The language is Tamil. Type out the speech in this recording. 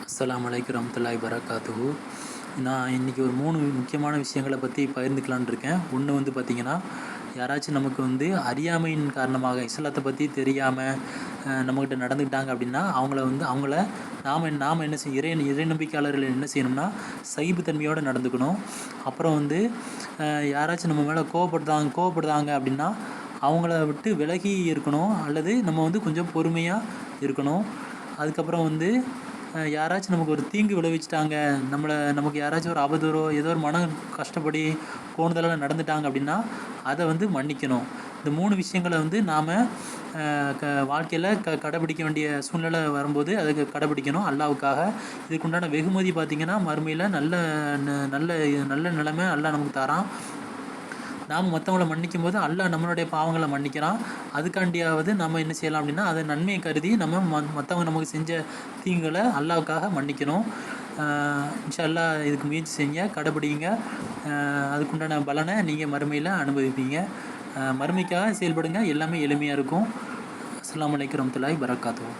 அஸ்ஸலாமு அலைக்கும் வரஹ்மத்துல்லாஹி வரகாத்துஹு. நான் இன்றைக்கி ஒரு 3 முக்கியமான விஷயங்களை பற்றி பகிர்ந்துக்கலான்னு இருக்கேன். ஒன்று வந்து பார்த்திங்கன்னா, யாராச்சும் நமக்கு வந்து அறியாமையின் காரணமாக இஸ்லாத்தை பற்றி தெரியாமல் நம்மக்கிட்ட நடந்துக்கிட்டாங்க அப்படின்னா, அவங்கள நாம் என்ன இறை நம்பிக்கையாளர்கள் என்ன செய்யணும்னா, சகிப்புத்தன்மையோடு நடந்துக்கணும். அப்புறம் வந்து யாராச்சும் நம்ம மேலே கோவப்படுறாங்க அப்படின்னா, அவங்கள விட்டு விலகி இருக்கணும். அல்லது நம்ம வந்து கொஞ்சம் பொறுமையாக இருக்கணும். அதுக்கப்புறம் வந்து யாராச்சும் நமக்கு ஒரு தீங்கு விளைவிச்சிட்டாங்க, நமக்கு யாராச்சும் ஒரு அவதூறோ ஏதோ ஒரு மன கஷ்டப்படி கோணுதலாக நடந்துட்டாங்க அப்படின்னா, அதை வந்து மன்னிக்கணும். இந்த 3 விஷயங்களை வந்து நாம் வாழ்க்கையில் கடைபிடிக்க வேண்டிய சூழ்நிலை வரும்போது அதுக்கு கடைபிடிக்கணும் அல்லாஹ்வுக்காக. இதுக்குண்டான வெகுமதி பார்த்திங்கன்னா, மறுமையில் நல்ல நல்ல நல்ல நிலைமை அல்லாஹ் நமக்கு தரான். நாம் மற்றவங்கள மன்னிக்கும்போது அல்லாஹ் நம்மளுடைய பாவங்களை மன்னிக்கிறான். அதுக்காண்டியாவது நம்ம என்ன செய்யலாம் அப்படின்னா, அதை நன்மையை கருதி நம்ம மற்றவங்க நமக்கு செஞ்ச தீங்குகளை அல்லாஹ்வுக்காக மன்னிக்கணும். இன்ஷா அல்லாஹ் இதுக்கு முயற்சி செய்யுங்க, கடைபிடிங்க. அதுக்குண்டான பலனை நீங்கள் மறுமையில் அனுபவிப்பீங்க. மறுமைக்காக செயல்படுங்க, எல்லாமே எளிமையாக இருக்கும். அஸ்ஸலாமு அலைக்கும் வரஹ்மத்துல்லாஹி வரகாத்துஹு.